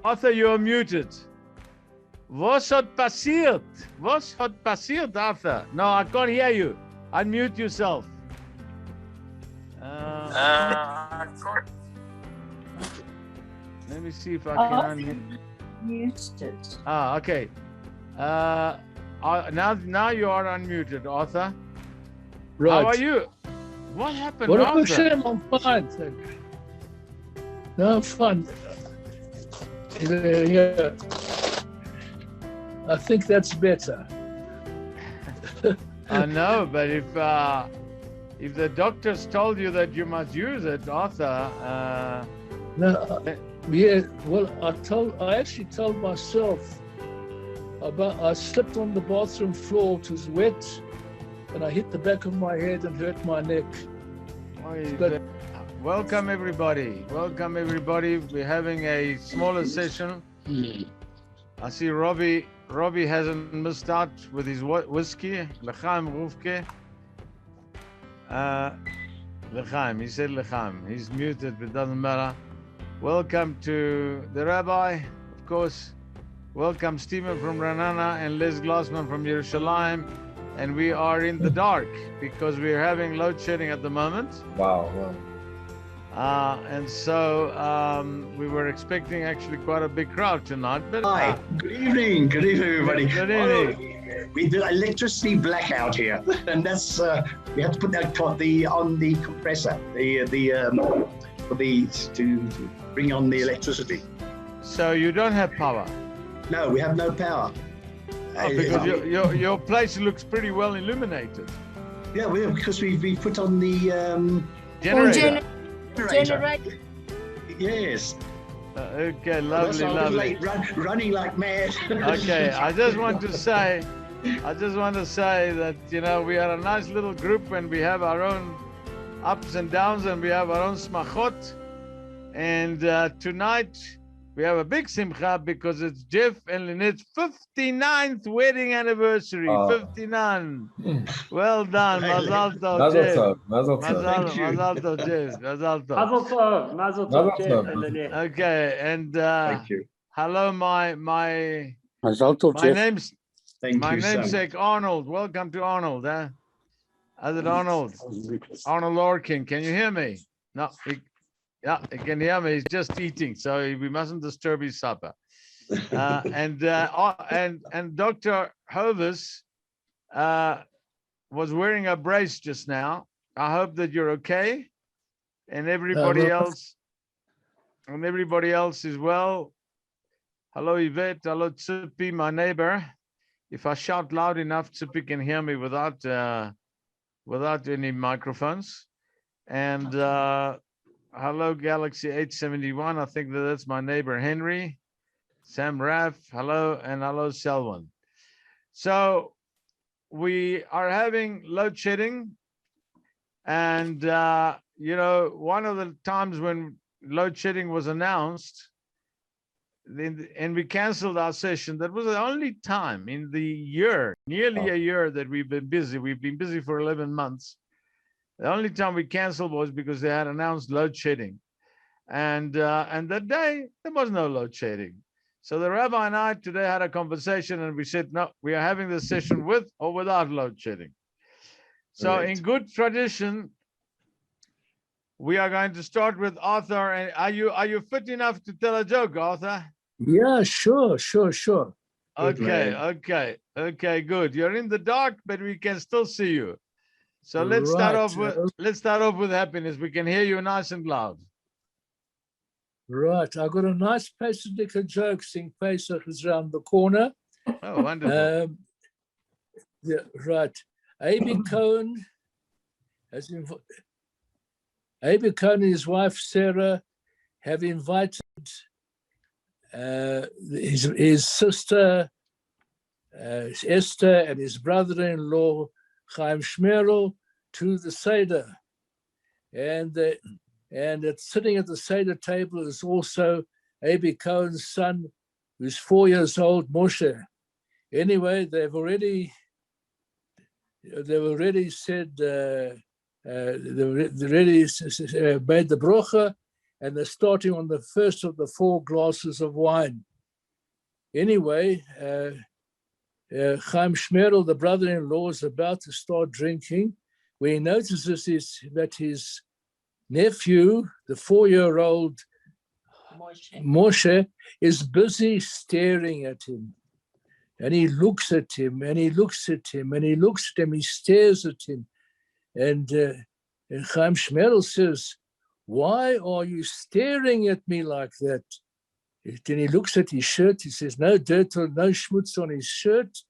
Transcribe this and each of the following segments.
Arthur, you are muted. Was hat passiert? Was hat passiert, Arthur? No, I can't hear you. Unmute yourself. Let me see if I can unmute. Muted. Okay. Now you are unmuted, Arthur. Right. How are you? What happened, What Arthur? Hashem, I'm fine, thank you. No, I'm fine. Yeah. I think that's better. I know, but if the doctors told you that you must use it, Arthur, No, yeah. Well, I actually told myself I slipped on the bathroom floor. It was wet, and I hit the back of my head and hurt my neck. But welcome everybody. Welcome everybody. We're having a smaller session. I see Robbie hasn't missed out with his whiskey. L'chaim Ruvke. L'chaim, he said L'chaim. He's muted, but it doesn't matter. Welcome to the rabbi, of course. Welcome Stephen from Ranana and Les Glassman from Yerushalayim. And we are in the dark because we're having load shedding at the moment. Wow. And so we were expecting actually quite a big crowd tonight. But, Hi, good evening, everybody. Good evening. We do electricity blackout here, and that's we have to put that on the compressor, to bring on the electricity. So you don't have power? No, we have no power. Because your place looks pretty well illuminated. Yeah, because we put on the Generator. Generator. Yes. Okay, lovely, That's lovely. Running like mad. Okay, I just want to say that, you know, we are a nice little group and we have our own ups and downs and we have our own smachot. And tonight we have a big simcha because it's Jeff and Lynette's 59th wedding anniversary. 59. Well done. Mazal tov, Jeff. Mazel tov. Mazal tov, Jeff. Mazal tov. Mazel tov, Jeff and Lynette. Okay, and Thank you. hello, my namesake Arnold. Welcome to Arnold. How's it, Arnold? Arnold Orkin. Can you hear me? No. He can hear me. He's just eating, so we mustn't disturb his supper. And Dr. Hovis was wearing a brace just now. I hope that you're okay, and everybody else is well. Hello, Yvette. Hello, Tzipi, my neighbor. If I shout loud enough, Tzipi can hear me without any microphones. And hello, Galaxy 871. I think that's my neighbor, Henry. Sam Raff, hello, and hello, Selwan. So we are having load shedding. And, you know, one of the times when load shedding was announced, and we canceled our session, that was the only time in the year, nearly a year that we've been busy. We've been busy for 11 months. The only time we canceled was because they had announced load shedding. And that day, there was no load shedding. So the rabbi and I today had a conversation and we said, no, we are having this session with or without load shedding. So in good tradition, we are going to start with Arthur. And are you fit enough to tell a joke, Arthur? yeah, sure. Okay, good. You're in the dark, but we can still see you. So let's start off with happiness. We can hear you nice and loud. Right, I got a nice Pesach joke. Sing Pesach is around the corner. Oh, wonderful. Yeah, right. Abi Cohen and his wife Sarah have invited his sister Esther and his brother-in-law Chaim Shmerel to the Seder, and sitting at the Seder table is also Abi Cohen's son, who's 4 years old, Moshe. Anyway, they've already said, they already made the brocha, and they're starting on the first of the 4 glasses of wine. Anyway, Chaim Shmerel, the brother-in-law, is about to start drinking, where he notices that his nephew, the 4-year-old Moshe, is busy staring at him. And he looks at him, and he looks at him, and he looks at him, he stares at him. And Chaim Shmerel says, "Why are you staring at me like that?" Then he looks at his shirt, he says, no dirt or no schmutz on his shirt.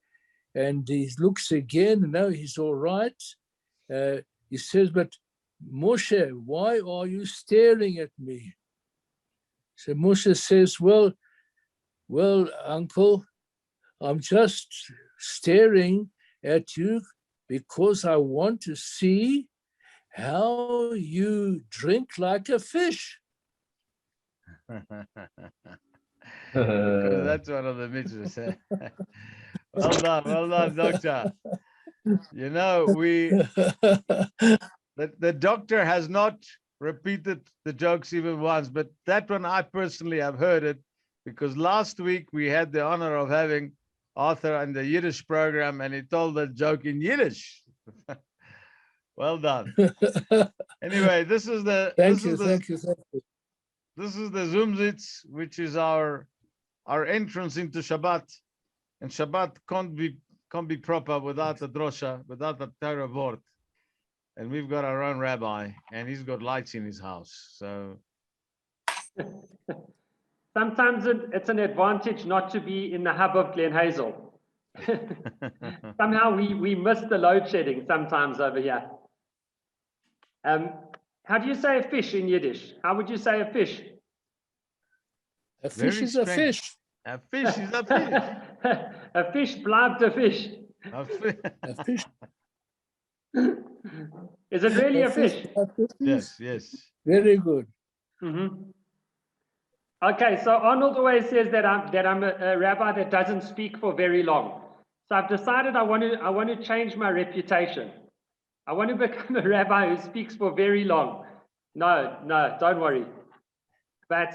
And he looks again, no, he's all right. He says, "But Moshe, why are you staring at me?" So Moshe says, well, uncle, I'm just staring at you because I want to see how you drink like a fish. Because that's one of the mitzvahs. Well done, doctor. You know, the doctor has not repeated the jokes even once, but that one I personally have heard it, because last week we had the honor of having Arthur on the Yiddish program, and he told the joke in Yiddish. Well done. Anyway, this is the Thank you. This is the Zumzitz, which is our entrance into Shabbat, and Shabbat can't be proper without a drosha, without a Torah word. And we've got our own rabbi, and he's got lights in his house. So Sometimes it's an advantage not to be in the hub of Glen Hazel. Somehow we miss the load shedding sometimes over here. How do you say a fish in Yiddish? How would you say a fish? A fish is a fish. A fish is a fish. A fish bleibt a fish. A fish. Is it really a fish? Yes. Very good. Okay, so Arnold always says that I'm a rabbi that doesn't speak for very long. So I've decided I want to change my reputation. I want to become a rabbi who speaks for very long. No, don't worry. But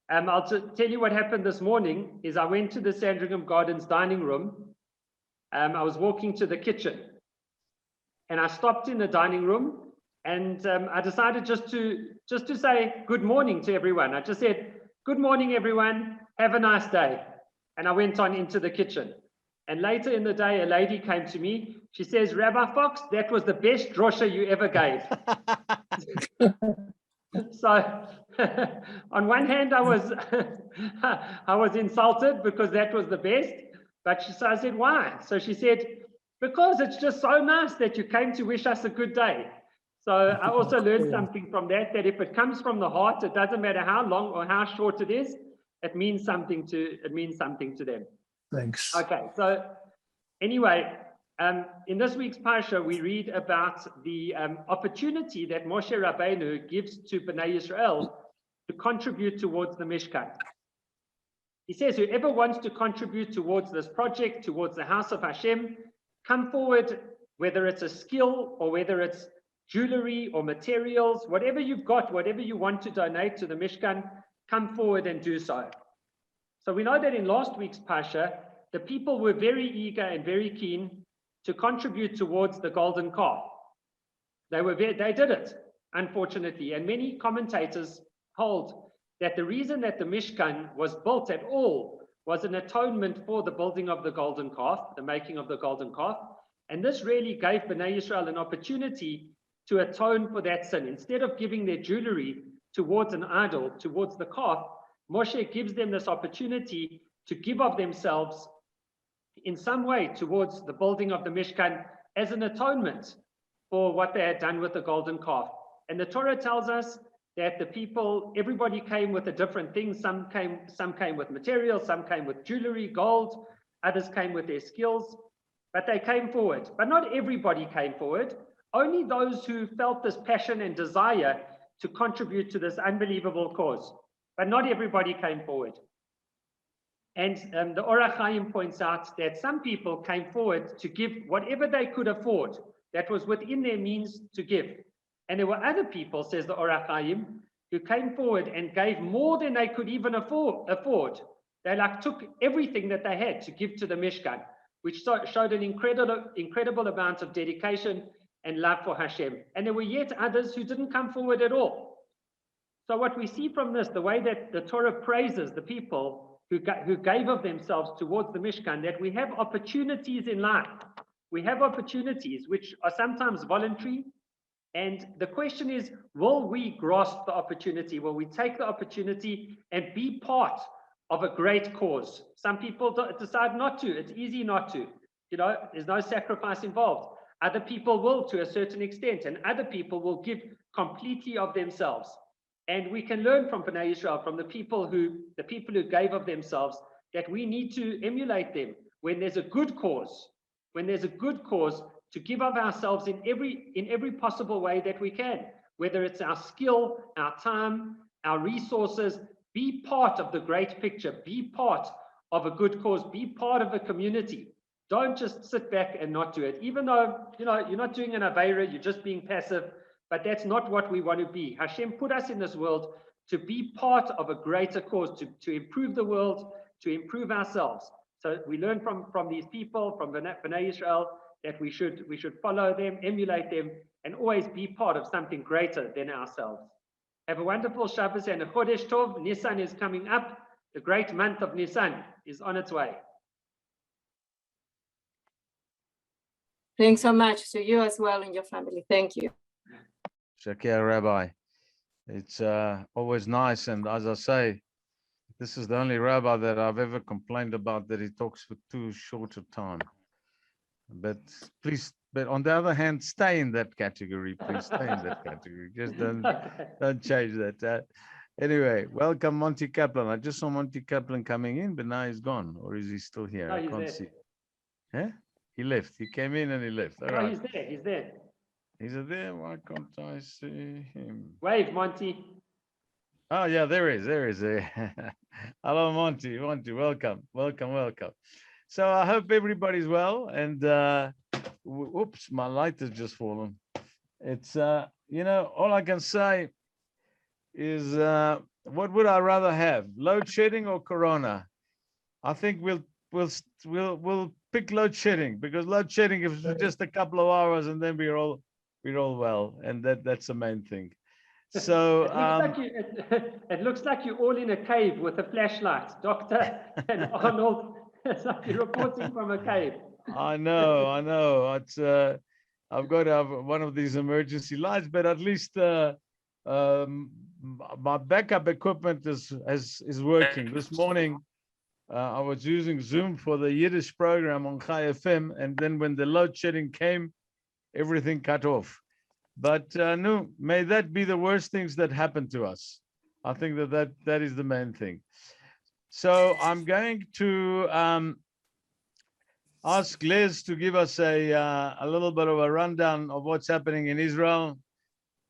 I'll tell you what happened this morning is I went to the Sandringham Gardens dining room. I was walking to the kitchen, and I stopped in the dining room, and I decided just to say good morning to everyone. I just said, "Good morning, everyone. Have a nice day." And I went on into the kitchen. And later in the day, a lady came to me. She says, "Rabbi Fox, that was the best drosha you ever gave." So on one hand, I was insulted because that was the best. But I said, "Why?" So she said, "Because it's just so nice that you came to wish us a good day." So I also learned something from that if it comes from the heart, it doesn't matter how long or how short it is, it means something to them. Thanks. Okay, so anyway, in this week's parsha, we read about the opportunity that Moshe Rabbeinu gives to Bnei Yisrael to contribute towards the Mishkan. He says, whoever wants to contribute towards this project, towards the house of Hashem, come forward, whether it's a skill or whether it's jewelry or materials, whatever you've got, whatever you want to donate to the Mishkan, come forward and do so. So we know that in last week's Pasha, the people were very eager and very keen to contribute towards the golden calf. They did it, unfortunately, and many commentators hold that the reason that the Mishkan was built at all was an atonement for the building of the golden calf, the making of the golden calf, and this really gave Bnei Yisrael an opportunity to atone for that sin. Instead of giving their jewelry towards an idol, towards the calf, Moshe gives them this opportunity to give of themselves in some way towards the building of the Mishkan as an atonement for what they had done with the golden calf. And the Torah tells us that the people, everybody came with a different thing. Some came with material, some came with jewelry, gold, others came with their skills, but they came forward. But not everybody came forward. Only those who felt this passion and desire to contribute to this unbelievable cause. But not everybody came forward. And the Orach Chaim points out that some people came forward to give whatever they could afford that was within their means to give. And there were other people, says the Orach Chaim, who came forward and gave more than they could even afford. They like took everything that they had to give to the Mishkan, which showed an incredible amount of dedication and love for Hashem. And there were yet others who didn't come forward at all. So what we see from this, the way that the Torah praises the people who gave of themselves towards the Mishkan, that we have opportunities in life. We have opportunities which are sometimes voluntary. And the question is, will we grasp the opportunity? Will we take the opportunity and be part of a great cause? Some people decide not to. It's easy not to. You know, there's no sacrifice involved. Other people will to a certain extent, and other people will give completely of themselves. And we can learn from Bnei Israel, from the people who gave of themselves, that we need to emulate them when there's a good cause. When there's a good cause, to give of ourselves in every possible way that we can, whether it's our skill, our time, our resources. Be part of the great picture. Be part of a good cause. Be part of a community. Don't just sit back and not do it, even though you're not doing an Aveira, you're just being passive. But that's not what we want to be. Hashem put us in this world to be part of a greater cause, to improve the world, to improve ourselves. So we learn from these people, from Bnei Israel, that we should follow them, emulate them, and always be part of something greater than ourselves. Have a wonderful Shabbos and a Chodesh Tov. Nisan is coming up. The great month of Nisan is on its way. Thanks so much to you as well and your family. Thank you. Shakir Rabbi. It's always nice. And as I say, this is the only rabbi that I've ever complained about that he talks for too short a time. But please, but on the other hand, stay in that category. Please stay in that category. Just don't change that. Anyway, welcome Monty Kaplan. I just saw Monty Kaplan coming in, but now he's gone. Or is he still here? No, I can't see. Huh? He left. He came in and he left. All right. He's there. He's there. Is it there? Why can't I see him? Wave, Monty. Oh, yeah, there he is. There he is. Hello, Monty. Monty, welcome. Welcome. So I hope everybody's well. And oops, my light has just fallen. It's, all I can say is what would I rather have? Load shedding or Corona? I think we'll pick load shedding, because load shedding is just a couple of hours and then we're all well, and that's the main thing. So it looks like you're all in a cave with a flashlight, Doctor and Arnold. It's like you're reporting from a cave. I know. It's I've got to have one of these emergency lights, but at least my backup equipment is working. This morning I was using Zoom for the Yiddish program on Chai FM, and then when the load shedding came, everything cut off. But no, may that be the worst things that happen to us. I think that is the main thing. So I'm going to ask Liz to give us a little bit of a rundown of what's happening in Israel.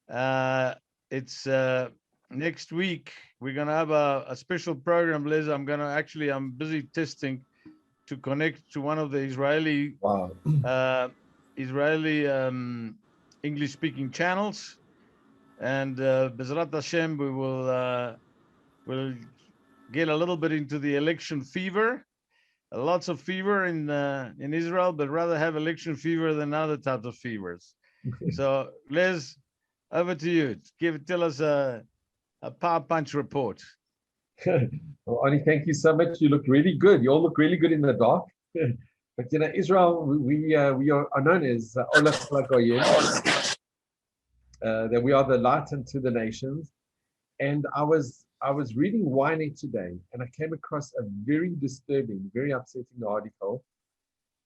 It's next week. We're going to have a special program, Liz. I'm busy testing to connect to one of the Israeli English-speaking channels, and Bezrat Hashem, we will get a little bit into the election fever. Lots of fever in Israel, but rather have election fever than other types of fevers. So, Liz, over to you. Tell us a power punch report. Well, Ani, thank you so much. You look really good. You all look really good in the dark. But Israel, we are known as Olach Lagoyim, that we are the light unto the nations. And I was reading Ynet today, and I came across a very disturbing, very upsetting article.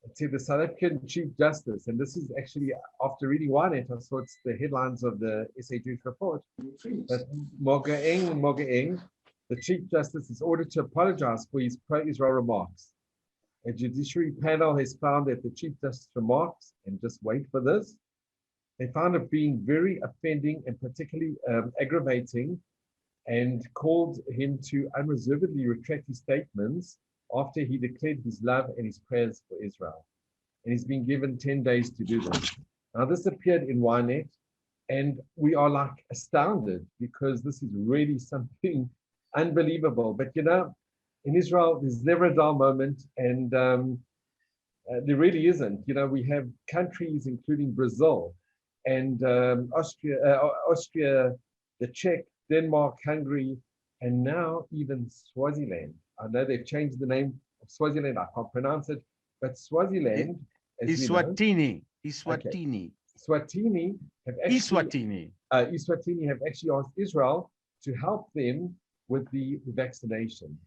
It said the South African Chief Justice, and this is actually after reading Ynet, I saw it's the headlines of the SA Jewish report, that Mogaeng, the Chief Justice, is ordered to apologize for his pro-Israel remarks. A judiciary panel has found that the Chief Justice remarks, and just wait for this, they found it being very offending and particularly aggravating, and called him to unreservedly retract his statements after he declared his love and his prayers for Israel. And he's been given 10 days to do this. Now, this appeared in Ynet, And we are like astounded because this is really something unbelievable. But you know, in Israel, there's never a dull moment, and there really isn't. You know, we have countries including Brazil and Austria, the Czech, Denmark, Hungary, and now even Swaziland. I know they've changed the name of Swaziland. I can't pronounce it, but Swaziland, as we know, Eswatini. Swatini have actually Eswatini. Eswatini have actually asked Israel to help them with the vaccination.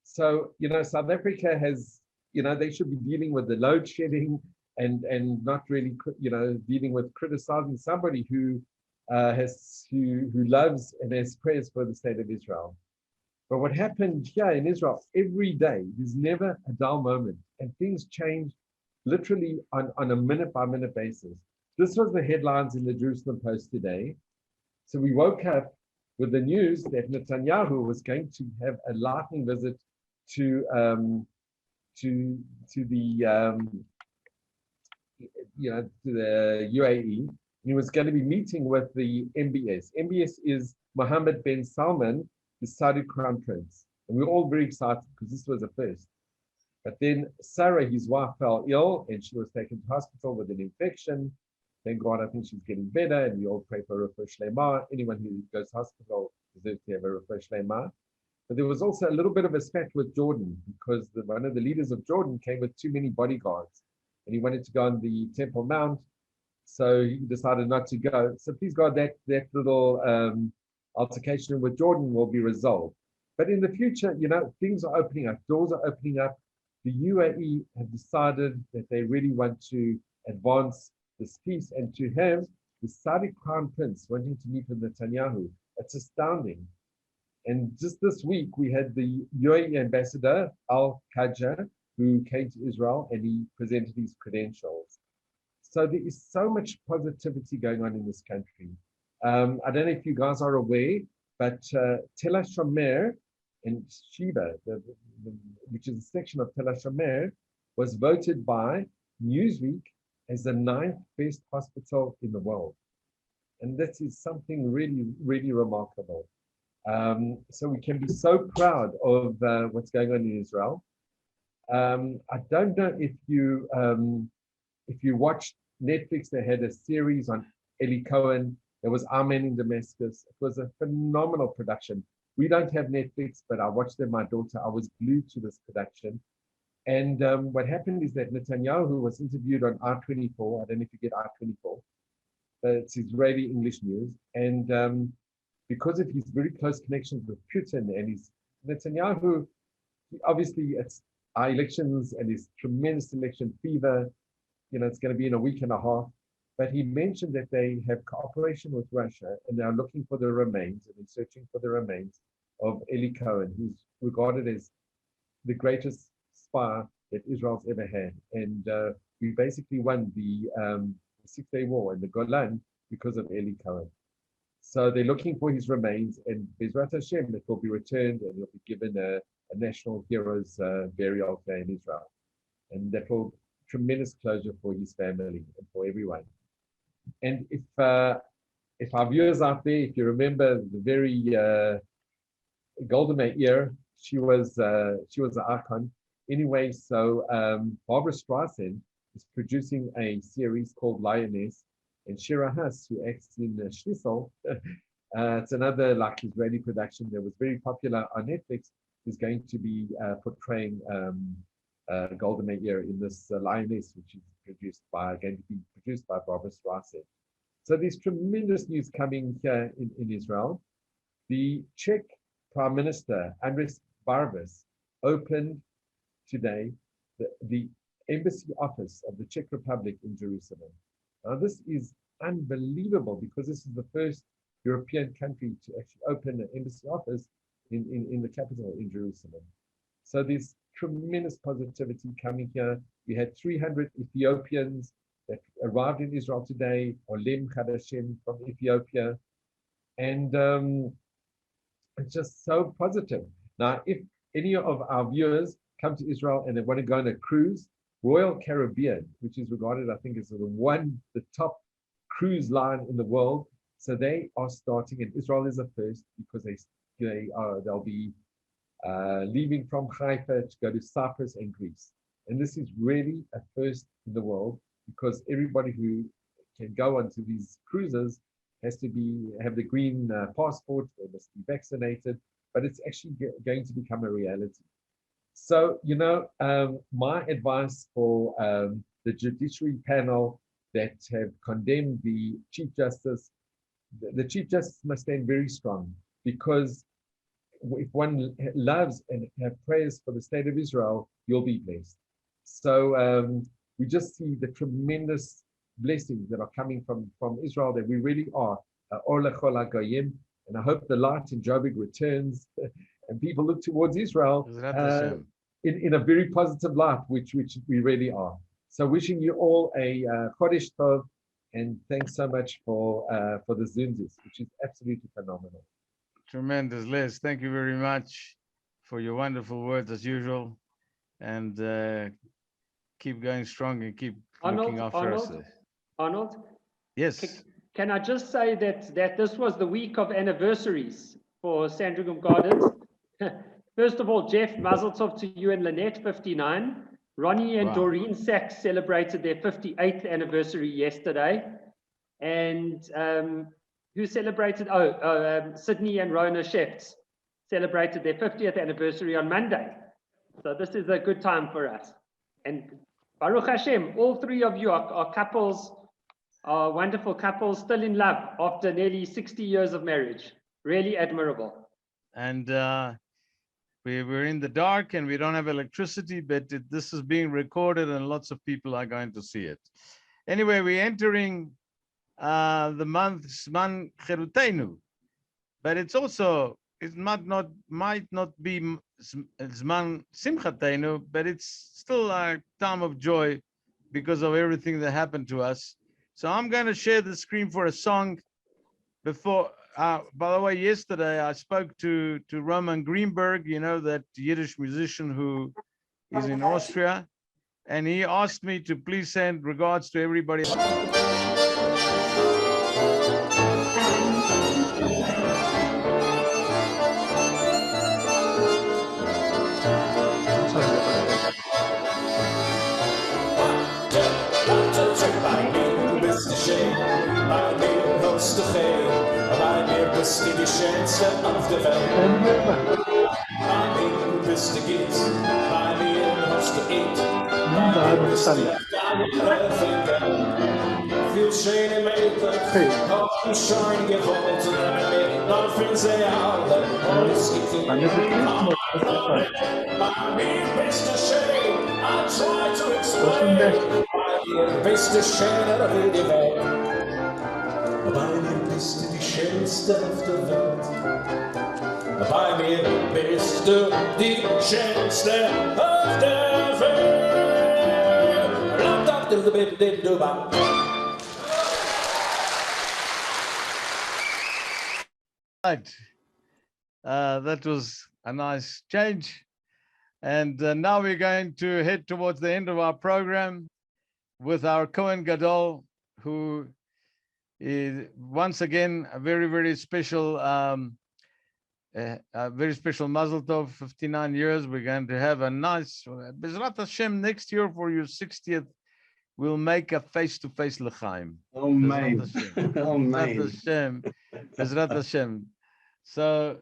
So, you know, South Africa has, you know, they should be dealing with the load shedding and not really, you know, dealing with criticizing somebody who who loves and has prayers for the state of Israel. But what happened here in Israel every day, there's never a dull moment, and things change literally on a minute by minute basis. This was the headlines in the Jerusalem Post today. So we woke up with the news that Netanyahu was going to have a lightning visit to the to the UAE. He was going to be meeting with the MBS. MBS is Mohammed bin Salman, the Saudi Crown Prince, and we were all very excited because this was a first. But then Sarah, his wife, fell ill, and she was taken to hospital with an infection. Thank God, I think she's getting better, and we all pray for Refuah Shlema. Anyone who goes to hospital deserves to have a Refuah Shlema. But there was also a little bit of a spat with Jordan because one of the leaders of Jordan came with too many bodyguards, and he wanted to go on the Temple Mount, so he decided not to go. So please God, that little altercation with Jordan will be resolved. But in the future, you know, things are opening up, doors are opening up. The UAE have decided that they really want to advance this peace, and to have the Saudi Crown Prince wanting to meet with Netanyahu, it's astounding. And just this week, we had the UAE ambassador, Al-Khaja, who came to Israel, and he presented his credentials. So there is so much positivity going on in this country. I don't know if you guys are aware, but Tel HaShomer and Sheba, which is a section of Tel HaShomer, was voted by Newsweek as the 9th best hospital in the world. And that is something really, really remarkable. So we can be so proud of what's going on in Israel. I don't know if you watched Netflix. They had a series on Eli Cohen. There was Amen in Damascus. It was a phenomenal production. We don't have Netflix, but I watched it with my daughter. I was glued to this production. And what happened is that Netanyahu was interviewed on R24. I don't know if you get R24. It's Israeli English news. And because of his very close connections with Putin and his Netanyahu, obviously it's our elections and his tremendous election fever. You know, it's going to be in a week and a half. But he mentioned that they have cooperation with Russia, and they are looking for the remains, and they're searching for the remains of Eli Cohen, who's regarded as the greatest spy that Israel's ever had. And we basically won the Six-Day War in the Golan because of Eli Cohen. So they're looking for his remains, and Bezrat Hashem, it will be returned, and he'll be given a national heroes burial there in Israel. And that will tremendous closure for his family and for everyone. And if our viewers out there, if you remember the very Golda Meir, she was an icon. Anyway, so Barbara Streisand is producing a series called Lioness, and Shira Haas, who acts in Schlissel, it's another like Israeli production that was very popular on Netflix, is going to be portraying Golda Meir in this Lioness, which is going to be produced by Barbara Streisand. So there's tremendous news coming here in Israel. The Czech Prime Minister, Andres Barbas, opened today the embassy office of the Czech Republic in Jerusalem. Now this is unbelievable because this is the first European country to actually open an embassy office in the capital in Jerusalem. So there's tremendous positivity coming here. We had 300 Ethiopians that arrived in Israel today, Olim Chadashim from Ethiopia. And it's just so positive. Now, if any of our viewers come to Israel and they want to go on a cruise, Royal Caribbean, which is regarded, I think, as the top cruise line in the world, So they are starting, and Israel is the first because they'll be leaving from Haifa to go to Cyprus and Greece. And this is really a first in the world because everybody who can go onto these cruises has to have the green passport, they must be vaccinated, but it's actually going to become a reality. So, my advice for the judiciary panel that have condemned the Chief Justice, the Chief Justice must stand very strong, because if one loves and have prayers for the state of Israel, you'll be blessed. So we just see the tremendous blessings that are coming from Israel, that we really are Or Lechol HaGoyim, and I hope the light in Joburg returns and people look towards Israel in a very positive light, which we really are. So wishing you all a Chodesh Tov, and thanks so much for the Zumzitz, which is absolutely phenomenal. Tremendous, Les. Thank you very much for your wonderful words as usual, and keep going strong and keep looking after us. Arnold? Yes. Can I just say that this was the week of anniversaries for Sandringham Gardens? First of all, Jeff, mazel tov to you and Lynette, 59. Ronnie and Doreen Sachs celebrated their 58th anniversary yesterday. And who celebrated? Sydney and Rona Shefts celebrated their 50th anniversary on Monday. So this is a good time for us. And Baruch Hashem, all three of you are couples, are wonderful couples, still in love after nearly 60 years of marriage. Really admirable. And we're in the dark and we don't have electricity, but this is being recorded and lots of people are going to see it. Anyway, we're entering the month Zman Cherutenu, but it's also, it might not be Zman Simchatenu, but it's still a time of joy because of everything that happened to us. So I'm going to share the screen for a song. Before, by the way, yesterday I spoke to Roman Greenberg, that Yiddish musician who is in Austria, and he asked me to please send regards to everybody. Bei mir bist du die Schönste auf der Welt. Bei mir bist du Gitt, bei mir hast du Eid. Bei mir bist du deine Welt. Viel schöne Mädchen, haben schon gewollt. Dann finden sie alle, alles geht bei mir bist du schön, I try to explain. Bei mir bist du schön, da will die Welt. Bei mir bist du die Schönste auf der Welt. Bei mir bist du die Schönste auf der Welt. Right. That was a nice change. And now we're going to head towards the end of our program with our Kohen Gadol, who is once again a very, very special, Mazel Tov, 59 years. We're going to have a nice, Bezrat Hashem, next year for your 60th, we'll make a face-to-face l'chaim. Oh, man. Oh, man. Bezrat Hashem. Bezrat Hashem. So,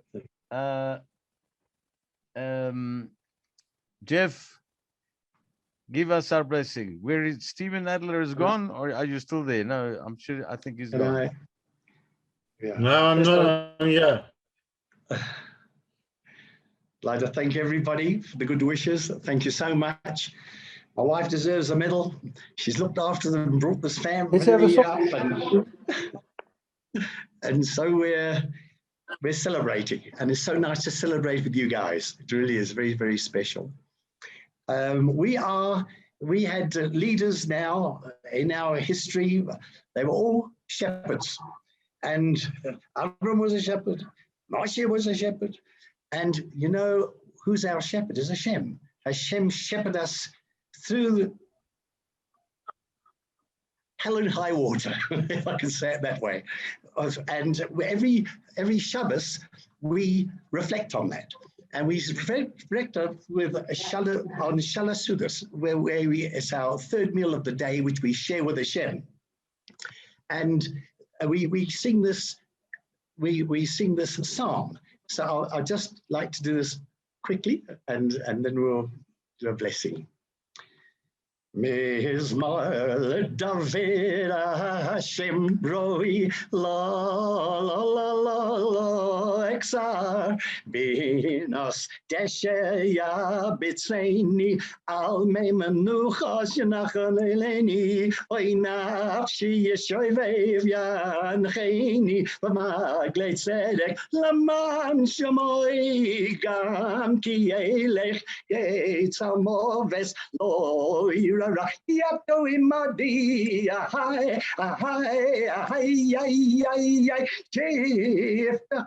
Jeff, give us our blessing. Where is Stephen Adler is gone, or are you still there? No, I'm sure. I think he's gone. Yeah. No, I'm not. Yeah. I'd like to thank everybody for the good wishes. Thank you so much. My wife deserves a medal. She's looked after them and brought this family up, and so we're celebrating, and it's so nice to celebrate with you guys. It really is very, very special. We had leaders now in our history. They were all shepherds, and Avram was a shepherd, Moshe was a shepherd, and you know who's our shepherd? Is Hashem. Hashem shepherded us through hell and high water, if I can say it that way. And every Shabbos, we reflect on that. And we reflect with a on Shala Sudas, where it's our third meal of the day, which we share with Hashem. And we sing this, we sing this psalm. So I'll just like to do this quickly, and then we'll do a blessing. Mizmor David Hashem Roi la la la la la exar binos desheya bitzeini al meimenuchas yenachaleleni oy nafshi yeshoyvev yancheini v'maglei tzedek laman shamoy gam ki elech yetzalmoves loy Yato imadi, ahai, ahai, ahai, ay, ay, ay, Jeftecha,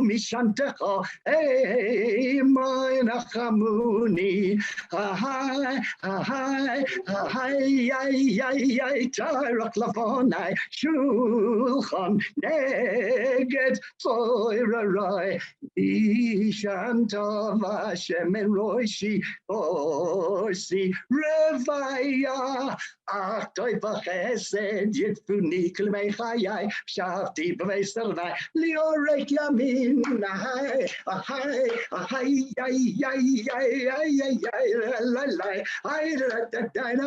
mishantecha, hey, my nachamuni, ahai, ahai, ahai, ay, ay, ay, Tarak lavonai, shulchan, neged, soirarai, Ishantov Hashem en roishi, oisi, Revaya, Achtoy Vachesed, Yitfuni Kilmechayai, Shafti Bavesernai, Liorek Yamin, Ahai, Ahai, Ahai, Ay, Ay, Ay, Ay, Ay, Ay, La, La, I da da da da,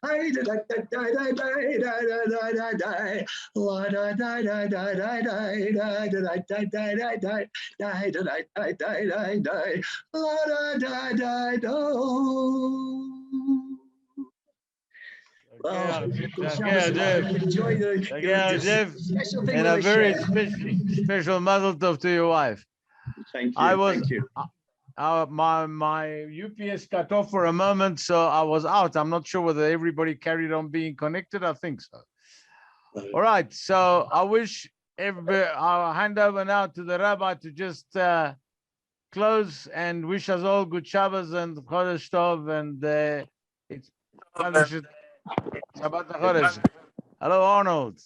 I da da da da da da da, La da da da da da da da da da da da da, da da da da da da, La da da da. Well, enjoy the special thing and a very special mazel tov to your wife. Thank you. Thank you. My UPS cut off for a moment, so I was out. I'm not sure whether everybody carried on being connected. I think so. All right. So I wish I'll hand over now to the rabbi to just close and wish us all good Shabbos and Chodesh Tov, and it's Shabbat Chodesh. Hello, Arnold.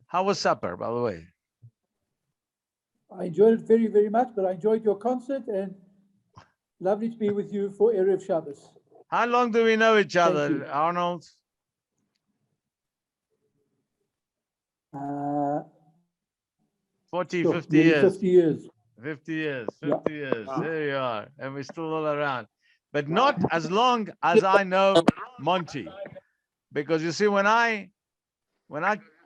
How was supper, by the way? I enjoyed it very, very much, but I enjoyed your concert, and lovely to be with you for Erev Shabbos. How long do we know each other, Arnold? 40, 50 years. 50 years. 50 years, 50 Yeah. years. Wow. There you are. And we're still all around. But not as long as I know Monty. Because you see, when I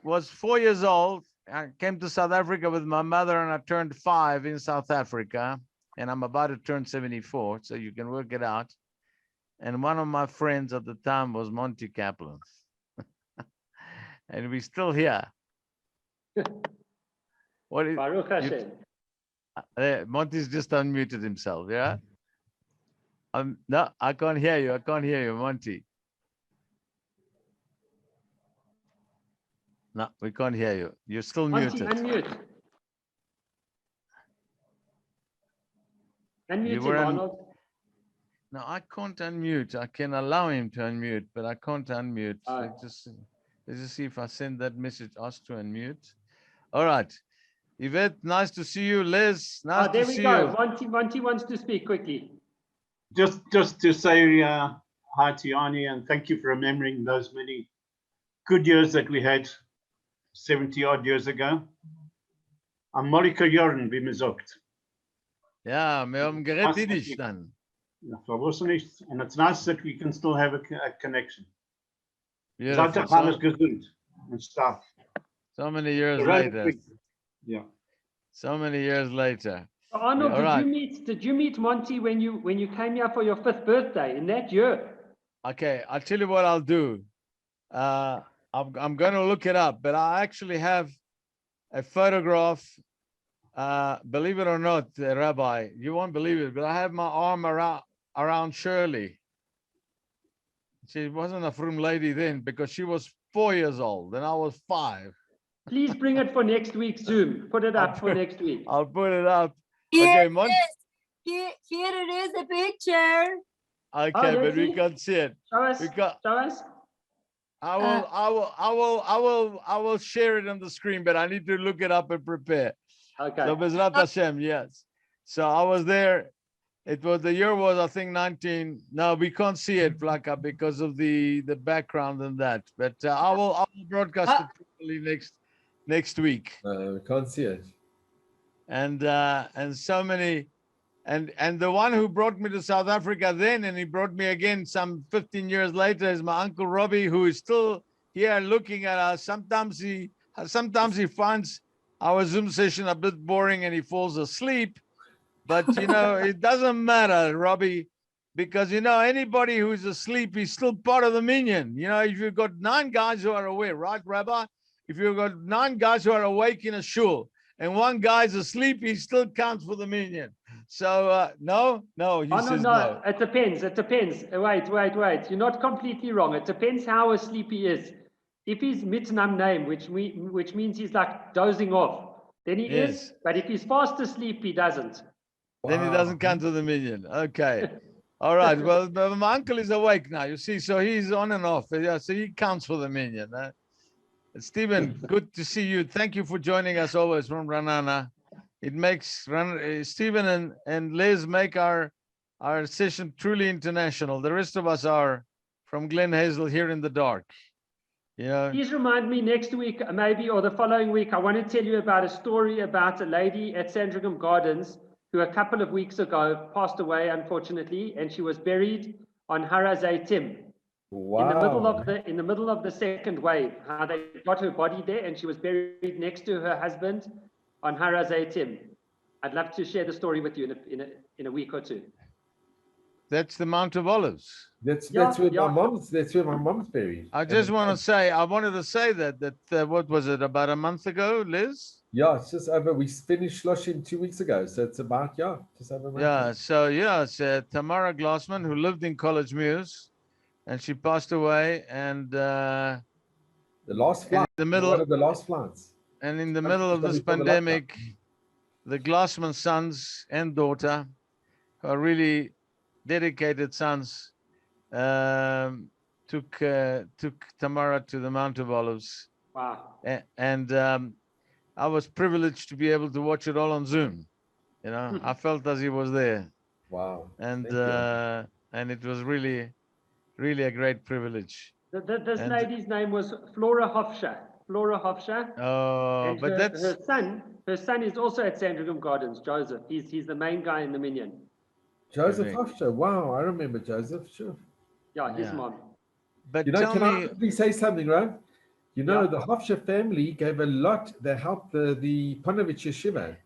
was 4 years old, I came to South Africa with my mother, and I turned 5 in South Africa. And I'm about to turn 74, so you can work it out. And one of my friends at the time was Monty Kaplan. And we're still here. What is, Baruch Hashem. Monty's just unmuted himself, yeah? No, I can't hear you. I can't hear you, Monty. No, we can't hear you. You're still Monty, muted. unmute. Unmute You him, were Arnold. No, I can't unmute. I can allow him to unmute, but I can't unmute. Oh. Let's just see if I send that message, ask to unmute. All right. Yvette, nice to see you. Liz, nice There to we see go. you. Monty wants to speak quickly. Just to say hi to Yanni, and thank you for remembering those many good years that we had 70 odd years ago. Am Marika Jorn, wie man sagt. Ja, wir haben geredet Yiddish dann. Ja, verwusst nicht. And it's nice that we can still have a connection. Beautiful. Alles gesund and stuff. So many years Right. later. Yeah. So many years later. Arnold, All right. did you meet Monty when you came here for your 5th birthday in that year? Okay, I'll tell you what I'll do. I'm going to look it up, but I actually have a photograph. Believe it or not, Rabbi, you won't believe it, but I have my arm around Shirley. She wasn't a frum lady then because she was 4 years old and I was 5. Please bring it for next week's Zoom. Put it up for next week. I'll put it up. Here Okay, it is. Here it is, the picture. Okay, but let's we see. can't see it. Show us. We got- Show us. I will share it on the screen, but I need to look it up and prepare. Okay. So Bezrat Hashem, yes. So I was there. The year was, I think, 19. No, we can't see it, Flaka, because of the background and that. But I will broadcast it probably next week. We can't see it. And so many, and the one who brought me to South Africa then, and he brought me again some 15 years later, is my uncle Robbie, who is still here looking at us. Sometimes he finds our Zoom session a bit boring and he falls asleep. But, it doesn't matter, Robbie, because, anybody who's asleep is still part of the minyan. If you've got 9 guys who are awake, right, Rabbi? If you've got 9 guys who are awake in a shul and 1 guy's asleep, he still counts for the minyan. So, no, he says no. It depends. Wait. You're not completely wrong. It depends how asleep he is. If he's mitnam name, which means he's like dozing off, then he is. But if he's fast asleep, he doesn't. Then he doesn't count to the minyan. Okay. All right. Well, my uncle is awake now, you see, so he's on and off. Yeah, so he counts for the minyan. Stephen, good to see you. Thank you for joining us always from Ranana. It makes Stephen and Liz make our session truly international. The rest of us are from Glen Hazel here in the dark. Please remind me next week, maybe, or the following week. I want to tell you about a story about a lady at Sandringham Gardens who a couple of weeks ago passed away, unfortunately, and she was buried on Har HaZeitim. Wow. In the middle of the second wave, how they got her body there, and she was buried next to her husband on Har HaZeitim. I'd love to share the story with you in a week or two. That's the Mount of Olives. That's where my mom's buried. I just want to say, I wanted to say that what was it, about a month ago, Liz? Yeah, it's just over. We finished Shloshim 2 weeks ago, so it's about just over a month. Yeah, so it's Tamara Glassman, who lived in College Mews, and she passed away, and the last flight, one of the last flights. And in the middle of this pandemic, the Glassman sons and daughter, who are really dedicated sons, took Tamara to the Mount of Olives. Wow. And I was privileged to be able to watch it all on Zoom. I felt as he was there. Wow. And it was really, really a great privilege. This lady's name was Flora Hofscher. Oh, and but that's her son is also at Sandringham Gardens, Joseph. He's the main guy in the minyan. Joseph Hofscher. Wow, I remember Joseph. Sure. Yeah, his mom. But can I quickly say something, right? The Hofscher family gave a lot. They helped the Panovich Yeshiva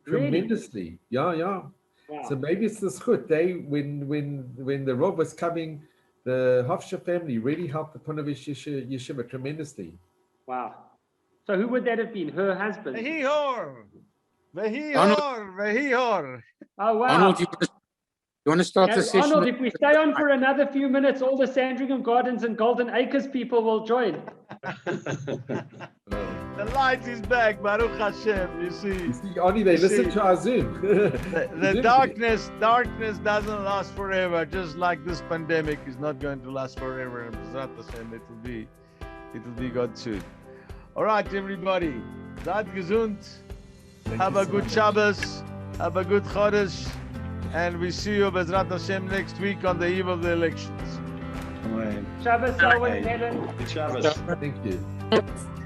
tremendously. Really? Yeah. Wow. So maybe it's the schut. When the Rav was coming, the Hofscher family really helped the Panovich Yeshiva tremendously. Wow. So who would that have been? Her husband? Vehihor. Oh, wow. Arnold, you want to start the session? Arnold, if we stay on for another few minutes, all the Sandringham Gardens and Golden Acres people will join. The light is back, Baruch Hashem. You see, Oni, they listen to our Zoom. the darkness doesn't last forever. Just like this pandemic is not going to last forever. And B'ezrat Hashem, it will be God soon. All right, everybody. Seid gesund. Have a good Shabbos. Have a good Chodesh. And we see you, B'ezrat Hashem, next week on the eve of the elections. Shabbos, Owen, Helen. Good Shabbos. Thank you.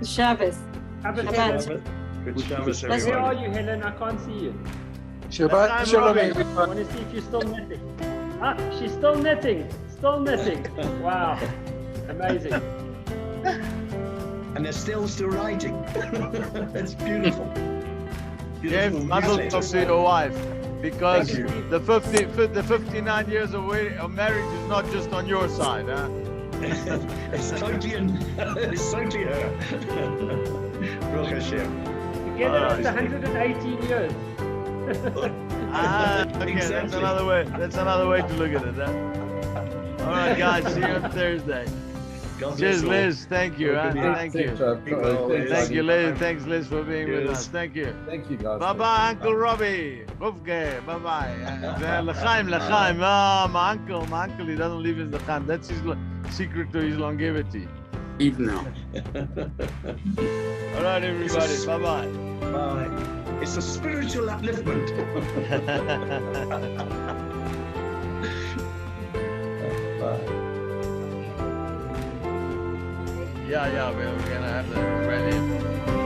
Shabbos. Shabbat. Good Shabbos, Where are everyone. you, Helen? I can't see you. Shabbat Shalom, I everyone. want to see if you're still knitting. She's still knitting. Wow. Amazing. And they're still writing. It's beautiful. Yes, mazel tov to your wife, because the 59 years of marriage is not just on your side, huh? It's totally her. Baruch Hashem. Together it's 118 years. Okay, Exactly. that's another way to look at it, huh? All right, guys, see you on Thursday. God bless Cheers, all. Liz. Thank you. Huh? Thank you. Thank you, Liz. Thanks, Liz, for being with us. Thank you. Thank you, guys. Bye-bye, Uncle Robbie. Rufke, bye-bye. L'chaim. Oh, my uncle, he doesn't live in L'chaim. That's his secret to his longevity. Even now. All right, everybody. Bye-bye. Bye. It's a spiritual upliftment. Yeah, we're gonna have the rally.